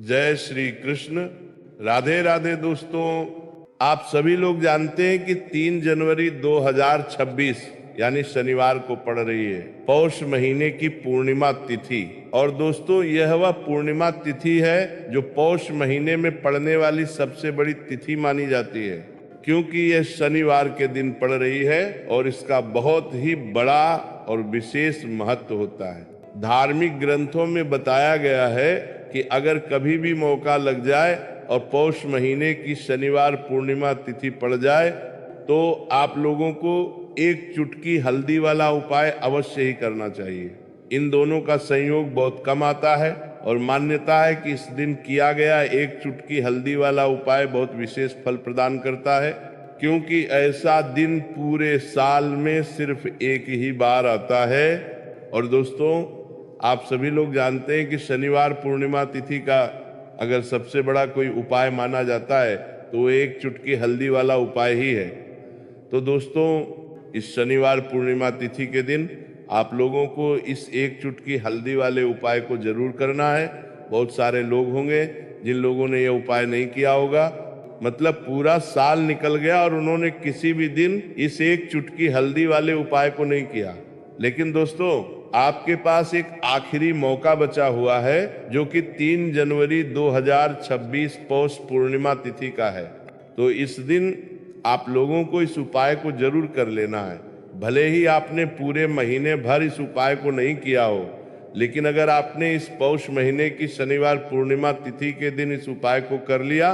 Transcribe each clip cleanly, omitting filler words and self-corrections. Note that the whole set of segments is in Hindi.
जय श्री कृष्ण। राधे राधे दोस्तों। आप सभी लोग जानते हैं कि 3 जनवरी 2026 यानी शनिवार को पड़ रही है पौष महीने की पूर्णिमा तिथि। और दोस्तों, यह वह पूर्णिमा तिथि है जो पौष महीने में पड़ने वाली सबसे बड़ी तिथि मानी जाती है, क्योंकि यह शनिवार के दिन पड़ रही है और इसका बहुत ही बड़ा और विशेष महत्व होता है। धार्मिक ग्रंथों में बताया गया है कि अगर कभी भी मौका लग जाए और पौष महीने की शनिवार पूर्णिमा तिथि पड़ जाए तो आप लोगों को एक चुटकी हल्दी वाला उपाय अवश्य ही करना चाहिए। इन दोनों का संयोग बहुत कम आता है और मान्यता है कि इस दिन किया गया एक चुटकी हल्दी वाला उपाय बहुत विशेष फल प्रदान करता है, क्योंकि ऐसा दिन पूरे साल में सिर्फ एक ही बार आता है। और दोस्तों, आप सभी लोग जानते हैं कि शनिवार पूर्णिमा तिथि का अगर सबसे बड़ा कोई उपाय माना जाता है तो एक चुटकी हल्दी वाला उपाय ही है। तो दोस्तों, इस शनिवार पूर्णिमा तिथि के दिन आप लोगों को इस एक चुटकी हल्दी वाले उपाय को जरूर करना है। बहुत सारे लोग होंगे जिन लोगों ने यह उपाय नहीं किया होगा, मतलब पूरा साल निकल गया और उन्होंने किसी भी दिन इस एक चुटकी हल्दी वाले उपाय को नहीं किया। लेकिन दोस्तों, आपके पास एक आखिरी मौका बचा हुआ है जो कि 3 जनवरी 2026 पौष पूर्णिमा तिथि का है। तो इस दिन आप लोगों को इस उपाय को जरूर कर लेना है। भले ही आपने पूरे महीने भर इस उपाय को नहीं किया हो, लेकिन अगर आपने इस पौष महीने की शनिवार पूर्णिमा तिथि के दिन इस उपाय को कर लिया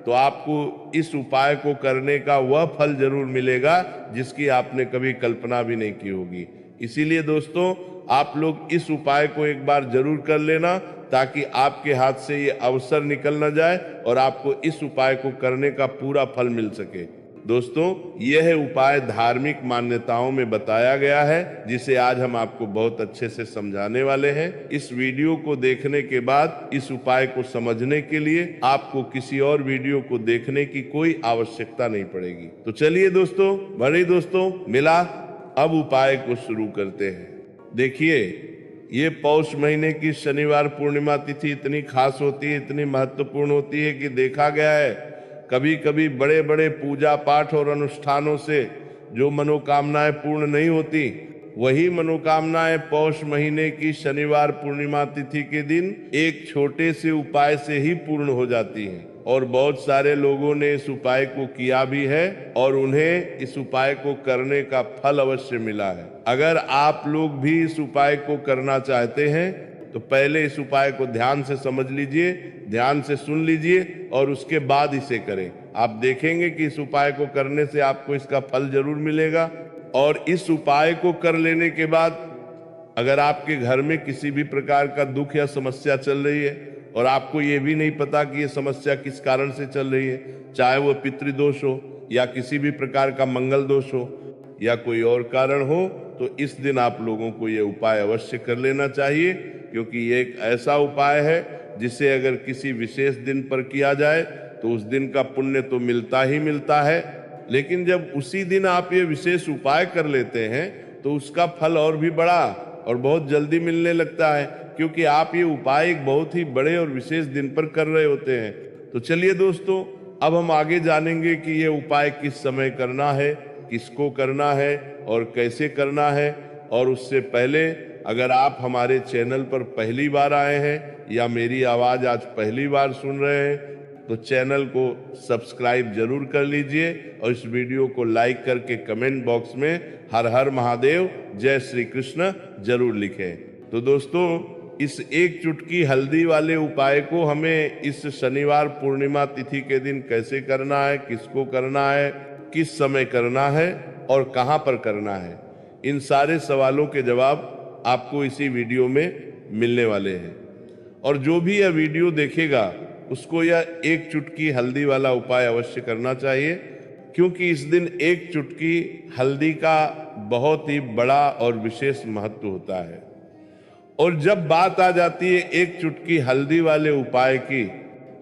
तो आपको इस उपाय को करने का वह फल जरूर मिलेगा जिसकी आपने कभी कल्पना भी नहीं की होगी। इसीलिए दोस्तों, आप लोग इस उपाय को एक बार जरूर कर लेना ताकि आपके हाथ से ये अवसर निकल न जाए और आपको इस उपाय को करने का पूरा फल मिल सके। दोस्तों, यह उपाय धार्मिक मान्यताओं में बताया गया है जिसे आज हम आपको बहुत अच्छे से समझाने वाले हैं। इस वीडियो को देखने के बाद इस उपाय को समझने के लिए आपको किसी और वीडियो को देखने की कोई आवश्यकता नहीं पड़ेगी। तो चलिए दोस्तों, बड़े दोस्तों, मिला अब उपाय को शुरू करते हैं। देखिए, ये पौष महीने की शनिवार पूर्णिमा तिथि इतनी खास होती है, इतनी महत्वपूर्ण होती है कि देखा गया है कभी कभी बड़े बड़े पूजा पाठ और अनुष्ठानों से जो मनोकामनाएं पूर्ण नहीं होती, वही मनोकामनाएं पौष महीने की शनिवार पूर्णिमा तिथि के दिन एक छोटे से उपाय से ही पूर्ण हो जाती हैं। और बहुत सारे लोगों ने इस उपाय को किया भी है और उन्हें इस उपाय को करने का फल अवश्य मिला है। अगर आप लोग भी इस उपाय को करना चाहते हैं तो पहले इस उपाय को ध्यान से समझ लीजिए, ध्यान से सुन लीजिए और उसके बाद इसे करें। आप देखेंगे कि इस उपाय को करने से आपको इसका फल जरूर मिलेगा। और इस उपाय को कर लेने के बाद अगर आपके घर में किसी भी प्रकार का दुख या समस्या चल रही है और आपको ये भी नहीं पता कि ये समस्या किस कारण से चल रही है, चाहे वो पितृदोष हो या किसी भी प्रकार का मंगल दोष हो या कोई और कारण हो, तो इस दिन आप लोगों को ये उपाय अवश्य कर लेना चाहिए, क्योंकि ये एक ऐसा उपाय है जिसे अगर किसी विशेष दिन पर किया जाए तो उस दिन का पुण्य तो मिलता ही मिलता है। लेकिन जब उसी दिन आप ये विशेष उपाय कर लेते हैं तो उसका फल और भी बड़ा और बहुत जल्दी मिलने लगता है, क्योंकि आप ये उपाय एक बहुत ही बड़े और विशेष दिन पर कर रहे होते हैं। तो चलिए दोस्तों, अब हम आगे जानेंगे कि ये उपाय किस समय करना है, किसको करना है और कैसे करना है। और उससे पहले, अगर आप हमारे चैनल पर पहली बार आए हैं या मेरी आवाज़ आज पहली बार सुन रहे हैं तो चैनल को सब्सक्राइब जरूर कर लीजिए और इस वीडियो को लाइक करके कमेंट बॉक्स में हर हर महादेव, जय श्री कृष्ण जरूर लिखें। तो दोस्तों, इस एक चुटकी हल्दी वाले उपाय को हमें इस शनिवार पूर्णिमा तिथि के दिन कैसे करना है, किसको करना है, किस समय करना है और कहां पर करना है, इन सारे सवालों के जवाब आपको इसी वीडियो में मिलने वाले हैं। और जो भी यह वीडियो देखेगा उसको यह एक चुटकी हल्दी वाला उपाय अवश्य करना चाहिए, क्योंकि इस दिन एक चुटकी हल्दी का बहुत ही बड़ा और विशेष महत्व होता है। और जब बात आ जाती है एक चुटकी हल्दी वाले उपाय की,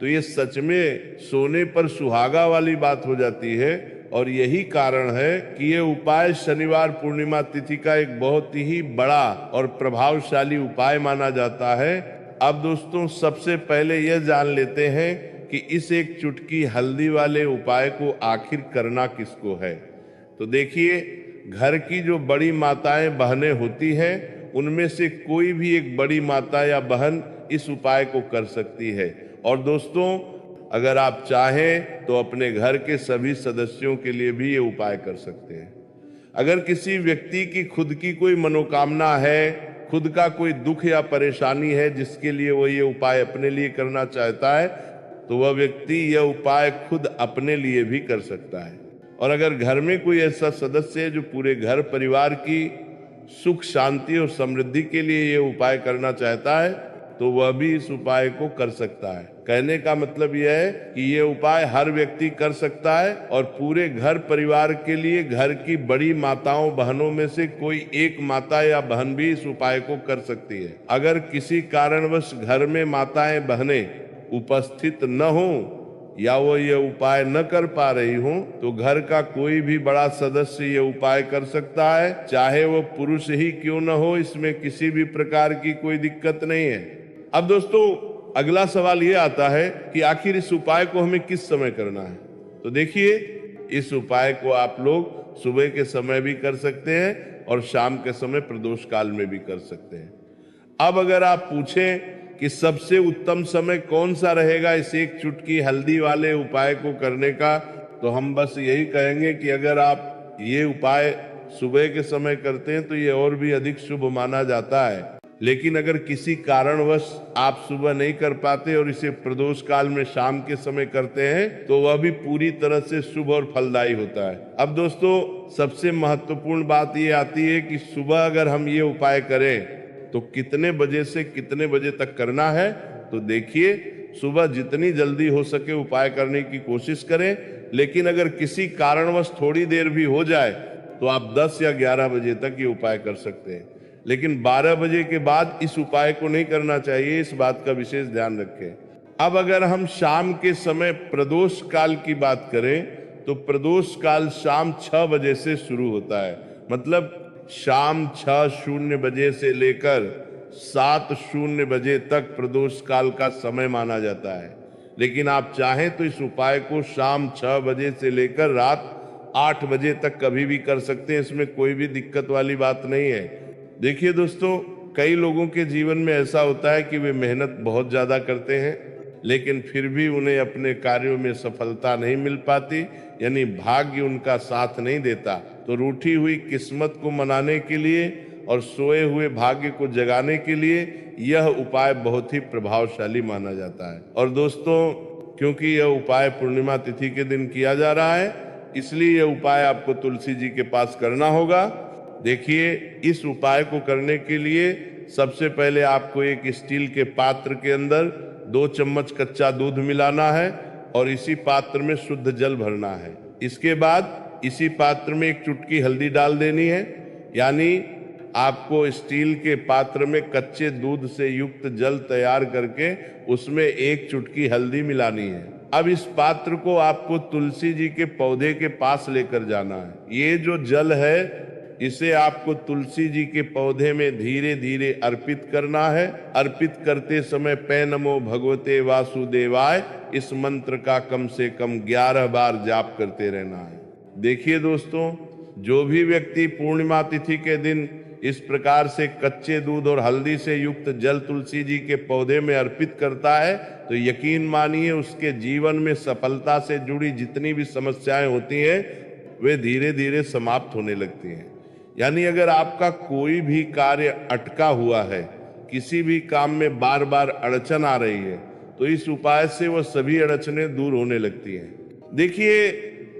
तो ये सच में सोने पर सुहागा वाली बात हो जाती है। और यही कारण है कि ये उपाय शनिवार पूर्णिमा तिथि का एक बहुत ही बड़ा और प्रभावशाली उपाय माना जाता है। अब दोस्तों सबसे पहले यह जान लेते हैं कि इस एक चुटकी हल्दी वाले उपाय को आखिर करना किसको है। तो देखिए, घर की जो बड़ी माताएं बहनें होती हैं, उनमें से कोई भी एक बड़ी माता या बहन इस उपाय को कर सकती है। और दोस्तों, अगर आप चाहें तो अपने घर के सभी सदस्यों के लिए भी ये उपाय कर सकते हैं। अगर किसी व्यक्ति की खुद की कोई मनोकामना है, खुद का कोई दुख या परेशानी है जिसके लिए वो ये उपाय अपने लिए करना चाहता है, तो वह व्यक्ति यह उपाय खुद अपने लिए भी कर सकता है। और अगर घर में कोई ऐसा सदस्य है जो पूरे घर परिवार की सुख शांति और समृद्धि के लिए ये उपाय करना चाहता है, तो वह भी इस उपाय को कर सकता है। कहने का मतलब यह है कि ये उपाय हर व्यक्ति कर सकता है और पूरे घर परिवार के लिए घर की बड़ी माताओं बहनों में से कोई एक माता या बहन भी इस उपाय को कर सकती है। अगर किसी कारणवश घर में माताएं बहनें उपस्थित न हो या वो ये उपाय न कर पा रही हो, तो घर का कोई भी बड़ा सदस्य ये उपाय कर सकता है, चाहे वो पुरुष ही क्यों न हो। इसमें किसी भी प्रकार की कोई दिक्कत नहीं है। अब दोस्तों, अगला सवाल ये आता है कि आखिर इस उपाय को हमें किस समय करना है। तो देखिए, इस उपाय को आप लोग सुबह के समय भी कर सकते हैं और शाम के समय प्रदोष काल में भी कर सकते हैं। अब अगर आप पूछें कि सबसे उत्तम समय कौन सा रहेगा इस एक चुटकी हल्दी वाले उपाय को करने का, तो हम बस यही कहेंगे कि अगर आप ये उपाय सुबह के समय करते हैं तो ये और भी अधिक शुभ माना जाता है। लेकिन अगर किसी कारणवश आप सुबह नहीं कर पाते और इसे प्रदोष काल में शाम के समय करते हैं, तो वह भी पूरी तरह से शुभ और फलदायी होता है। अब दोस्तों, सबसे महत्वपूर्ण बात ये आती है कि सुबह अगर हम ये उपाय करें तो कितने बजे से कितने बजे तक करना है। तो देखिए, सुबह जितनी जल्दी हो सके उपाय करने की कोशिश करें, लेकिन अगर किसी कारणवश थोड़ी देर भी हो जाए तो आप 10 या 11 बजे तक ये उपाय कर सकते हैं। लेकिन 12 बजे के बाद इस उपाय को नहीं करना चाहिए, इस बात का विशेष ध्यान रखें। अब अगर हम शाम के समय प्रदोष काल की बात करें, तो प्रदोष काल शाम 6 बजे से शुरू होता है। मतलब शाम 6:00 बजे से लेकर 7:00 बजे तक प्रदोष काल का समय माना जाता है। लेकिन आप चाहें तो इस उपाय को शाम 6 बजे से लेकर रात 8 बजे तक कभी भी कर सकते हैं। इसमें कोई भी दिक्कत वाली बात नहीं है। देखिए दोस्तों, कई लोगों के जीवन में ऐसा होता है कि वे मेहनत बहुत ज्यादा करते हैं, लेकिन फिर भी उन्हें अपने कार्यों में सफलता नहीं मिल पाती, यानी भाग्य उनका साथ नहीं देता। तो रूठी हुई किस्मत को मनाने के लिए और सोए हुए भाग्य को जगाने के लिए यह उपाय बहुत ही प्रभावशाली माना जाता है। और दोस्तों, क्योंकि यह उपाय पूर्णिमा तिथि के दिन किया जा रहा है, इसलिए यह उपाय आपको तुलसी जी के पास करना होगा। देखिए, इस उपाय को करने के लिए सबसे पहले आपको एक स्टील के पात्र के अंदर 2 चम्मच कच्चा दूध मिलाना है और इसी पात्र में शुद्ध जल भरना है। इसके बाद इसी पात्र में एक चुटकी हल्दी डाल देनी है, यानी आपको स्टील के पात्र में कच्चे दूध से युक्त जल तैयार करके उसमें 1 चुटकी हल्दी मिलानी है। अब इस पात्र को आपको तुलसी जी के पौधे के पास लेकर जाना है। ये जो जल है, इसे आपको तुलसी जी के पौधे में धीरे धीरे अर्पित करना है। अर्पित करते समय पै नमो भगवते वासुदेवाय इस मंत्र का कम से कम 11 बार जाप करते रहना है। देखिए दोस्तों, जो भी व्यक्ति पूर्णिमा तिथि के दिन इस प्रकार से कच्चे दूध और हल्दी से युक्त जल तुलसी जी के पौधे में अर्पित करता है, तो यकीन मानिए उसके जीवन में सफलता से जुड़ी जितनी भी समस्याएं होती हैं, वे धीरे धीरे समाप्त होने लगती हैं। यानी अगर आपका कोई भी कार्य अटका हुआ है, किसी भी काम में बार बार अड़चन आ रही है, तो इस उपाय से वह सभी अड़चनें दूर होने लगती हैं। देखिए,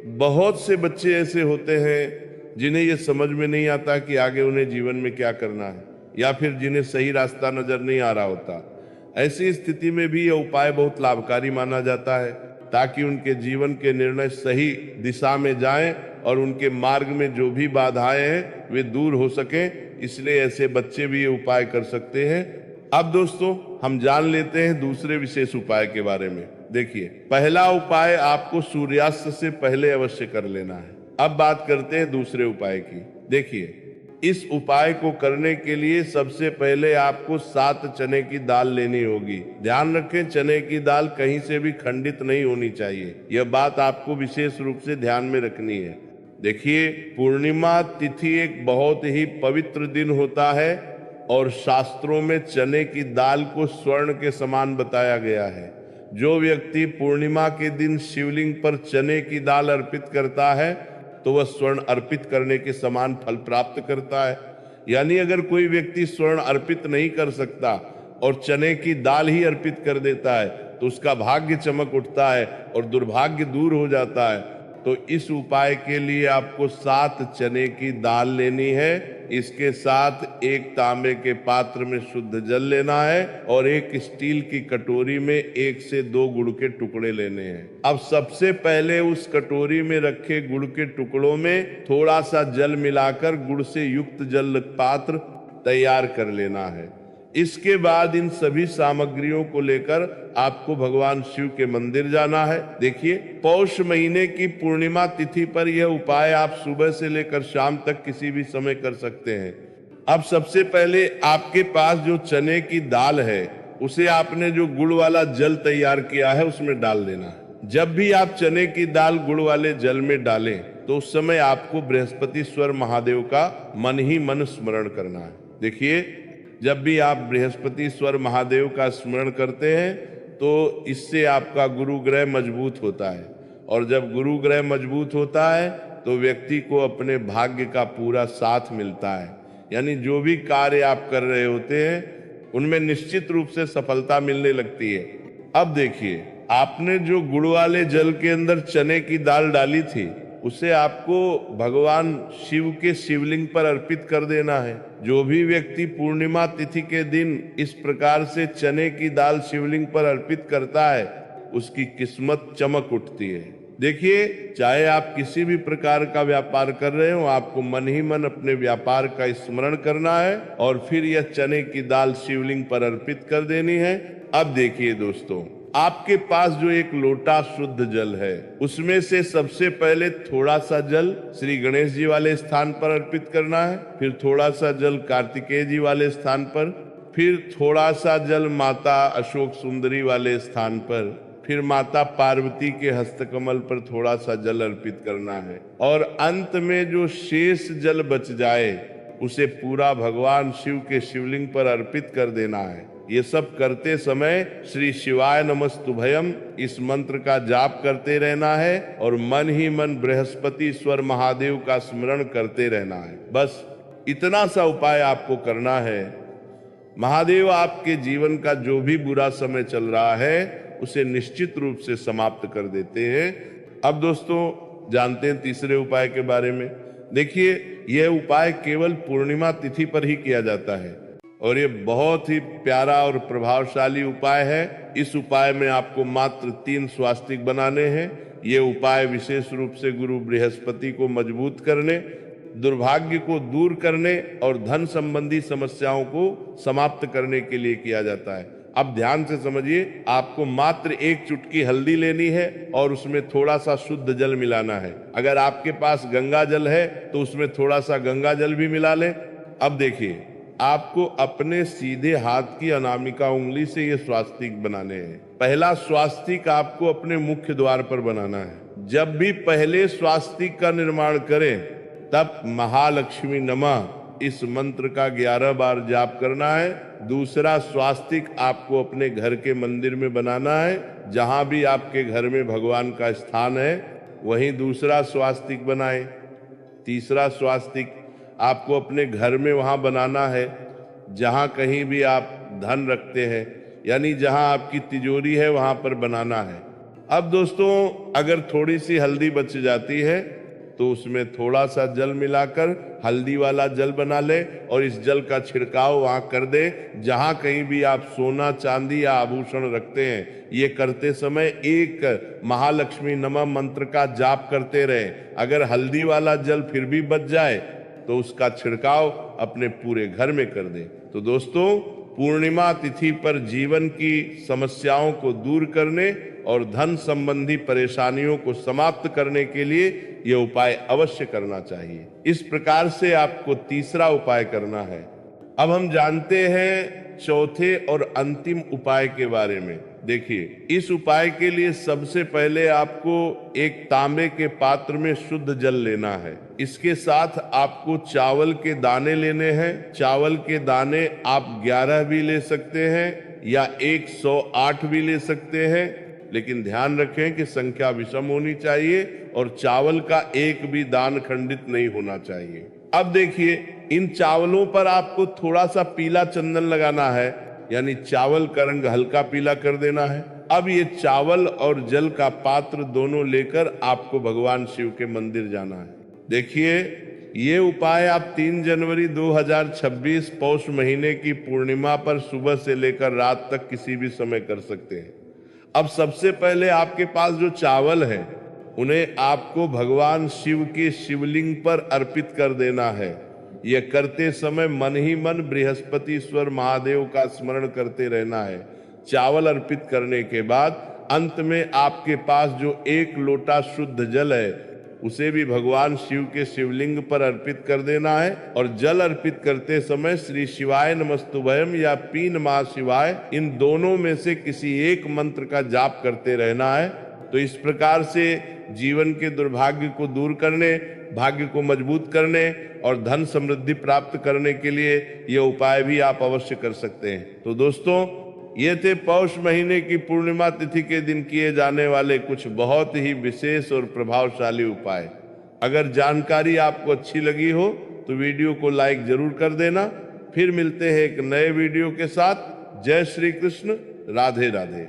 बहुत से बच्चे ऐसे होते हैं जिन्हें ये समझ में नहीं आता कि आगे उन्हें जीवन में क्या करना है, या फिर जिन्हें सही रास्ता नजर नहीं आ रहा होता। ऐसी स्थिति में भी यह उपाय बहुत लाभकारी माना जाता है, ताकि उनके जीवन के निर्णय सही दिशा में जाएं और उनके मार्ग में जो भी बाधाएं हैं वे दूर हो सकें। इसलिए ऐसे बच्चे भी ये उपाय कर सकते हैं। अब दोस्तों, हम जान लेते हैं दूसरे विशेष उपाय के बारे में। देखिए, पहला उपाय आपको सूर्यास्त से पहले अवश्य कर लेना है। अब बात करते हैं दूसरे उपाय की। देखिए, इस उपाय को करने के लिए सबसे पहले आपको 7 चने की दाल लेनी होगी। ध्यान रखें, चने की दाल कहीं से भी खंडित नहीं होनी चाहिए। यह बात आपको विशेष रूप से ध्यान में रखनी है। देखिए, पूर्णिमा तिथि एक बहुत ही पवित्र दिन होता है और शास्त्रों में चने की दाल को स्वर्ण के समान बताया गया है। जो व्यक्ति पूर्णिमा के दिन शिवलिंग पर चने की दाल अर्पित करता है तो वह स्वर्ण अर्पित करने के समान फल प्राप्त करता है। यानी अगर कोई व्यक्ति स्वर्ण अर्पित नहीं कर सकता और चने की दाल ही अर्पित कर देता है तो उसका भाग्य चमक उठता है और दुर्भाग्य दूर हो जाता है। तो इस उपाय के लिए आपको 7 चने की दाल लेनी है। इसके साथ एक तांबे के पात्र में शुद्ध जल लेना है और एक स्टील की कटोरी में 1 से 2 गुड़ के टुकड़े लेने हैं। अब सबसे पहले उस कटोरी में रखे गुड़ के टुकड़ों में थोड़ा सा जल मिलाकर गुड़ से युक्त जल पात्र तैयार कर लेना है। इसके बाद इन सभी सामग्रियों को लेकर आपको भगवान शिव के मंदिर जाना है। देखिए, पौष महीने की पूर्णिमा तिथि पर यह उपाय आप सुबह से लेकर शाम तक किसी भी समय कर सकते हैं। अब सबसे पहले आपके पास जो चने की दाल है उसे आपने जो गुड़ वाला जल तैयार किया है उसमें डाल देना है। जब भी आप चने की दाल गुड़ वाले जल में डालें तो उस समय आपको बृहस्पतिश्वर महादेव का मन ही मन स्मरण करना है। देखिए, जब भी आप बृहस्पतिश्वर महादेव का स्मरण करते हैं तो इससे आपका गुरु ग्रह मजबूत होता है और जब गुरु ग्रह मजबूत होता है तो व्यक्ति को अपने भाग्य का पूरा साथ मिलता है। यानी जो भी कार्य आप कर रहे होते हैं उनमें निश्चित रूप से सफलता मिलने लगती है। अब देखिए, आपने जो गुड़ वाले जल के अंदर चने की दाल डाली थी उसे आपको भगवान शिव के शिवलिंग पर अर्पित कर देना है। जो भी व्यक्ति पूर्णिमा तिथि के दिन इस प्रकार से चने की दाल शिवलिंग पर अर्पित करता है उसकी किस्मत चमक उठती है। देखिए, चाहे आप किसी भी प्रकार का व्यापार कर रहे हो, आपको मन ही मन अपने व्यापार का स्मरण करना है और फिर यह चने की दाल शिवलिंग पर अर्पित कर देनी है। अब देखिए दोस्तों, आपके पास जो एक लोटा शुद्ध जल है उसमें से सबसे पहले थोड़ा सा जल श्री गणेश जी वाले स्थान पर अर्पित करना है, फिर थोड़ा सा जल कार्तिकेय जी वाले स्थान पर, फिर थोड़ा सा जल माता अशोक सुंदरी वाले स्थान पर, फिर माता पार्वती के हस्तकमल पर थोड़ा सा जल अर्पित करना है और अंत में जो शेष जल बच जाए उसे पूरा भगवान शिव के शिवलिंग पर अर्पित कर देना है। ये सब करते समय श्री शिवाय नमस्तुभयम इस मंत्र का जाप करते रहना है और मन ही मन बृहस्पतिश्वर महादेव का स्मरण करते रहना है। बस इतना सा उपाय आपको करना है। महादेव आपके जीवन का जो भी बुरा समय चल रहा है उसे निश्चित रूप से समाप्त कर देते हैं। अब दोस्तों जानते हैं तीसरे उपाय के बारे में। देखिए, यह उपाय केवल पूर्णिमा तिथि पर ही किया जाता है और ये बहुत ही प्यारा और प्रभावशाली उपाय है। इस उपाय में आपको मात्र 3 स्वास्तिक बनाने हैं। ये उपाय विशेष रूप से गुरु बृहस्पति को मजबूत करने, दुर्भाग्य को दूर करने और धन संबंधी समस्याओं को समाप्त करने के लिए किया जाता है। अब ध्यान से समझिए, आपको मात्र 1 चुटकी हल्दी लेनी है और उसमें थोड़ा सा शुद्ध जल मिलाना है। अगर आपके पास गंगा जल है तो उसमें थोड़ा सा गंगा जल भी मिला लें। अब देखिए, आपको अपने सीधे हाथ की अनामिका उंगली से ये स्वास्तिक बनाने हैं। पहला स्वास्तिक आपको अपने मुख्य द्वार पर बनाना है। जब भी पहले स्वास्तिक का निर्माण करें तब महालक्ष्मी नमः इस मंत्र का 11 बार जाप करना है। दूसरा स्वास्तिक आपको अपने घर के मंदिर में बनाना है। जहां भी आपके घर में भगवान का स्थान है वहीं दूसरा स्वास्तिक बनाएं। तीसरा स्वास्तिक आपको अपने घर में वहां बनाना है जहां कहीं भी आप धन रखते हैं, यानी जहां आपकी तिजोरी है वहां पर बनाना है। अब दोस्तों, अगर थोड़ी सी हल्दी बच जाती है तो उसमें थोड़ा सा जल मिलाकर हल्दी वाला जल बना ले और इस जल का छिड़काव वहां कर दे जहां कहीं भी आप सोना चांदी या आभूषण रखते हैं। ये करते समय एक महालक्ष्मी नमः मंत्र का जाप करते रहे। अगर हल्दी वाला जल फिर भी बच जाए तो उसका छिड़काव अपने पूरे घर में कर दे। तो दोस्तों, पूर्णिमा तिथि पर जीवन की समस्याओं को दूर करने और धन संबंधी परेशानियों को समाप्त करने के लिए यह उपाय अवश्य करना चाहिए। इस प्रकार से आपको तीसरा उपाय करना है। अब हम जानते हैं चौथे और अंतिम उपाय के बारे में। देखिए, इस उपाय के लिए सबसे पहले आपको एक तांबे के पात्र में शुद्ध जल लेना है। इसके साथ आपको चावल के दाने लेने हैं। चावल के दाने आप 11 भी ले सकते हैं या 108 भी ले सकते हैं, लेकिन ध्यान रखें कि संख्या विषम होनी चाहिए और चावल का एक भी दान खंडित नहीं होना चाहिए। अब देखिए, इन चावलों पर आपको थोड़ा सा पीला चंदन लगाना है, यानी चावल का रंग हल्का पीला कर देना है। अब ये चावल और जल का पात्र दोनों लेकर आपको भगवान शिव के मंदिर जाना है। देखिए, ये उपाय आप 3 जनवरी 2026 पौष महीने की पूर्णिमा पर सुबह से लेकर रात तक किसी भी समय कर सकते हैं। अब सबसे पहले आपके पास जो चावल है उन्हें आपको भगवान शिव के शिवलिंग पर अर्पित कर देना है। यह करते समय मन ही मन बृहस्पतिश्वर महादेव का स्मरण करते रहना है। चावल अर्पित करने के बाद अंत में आपके पास जो 1 लोटा शुद्ध जल है उसे भी भगवान शिव के शिवलिंग पर अर्पित कर देना है और जल अर्पित करते समय श्री शिवाय नमस्तुभयम या पीन मां शिवाय, इन दोनों में से किसी एक मंत्र का जाप करते रहना है। तो इस प्रकार से जीवन के दुर्भाग्य को दूर करने, भाग्य को मजबूत करने और धन समृद्धि प्राप्त करने के लिए ये उपाय भी आप अवश्य कर सकते हैं। तो दोस्तों, ये थे पौष महीने की पूर्णिमा तिथि के दिन किए जाने वाले कुछ बहुत ही विशेष और प्रभावशाली उपाय। अगर जानकारी आपको अच्छी लगी हो तो वीडियो को लाइक जरूर कर देना। फिर मिलते हैं एक नए वीडियो के साथ। जय श्री कृष्ण, राधे राधे।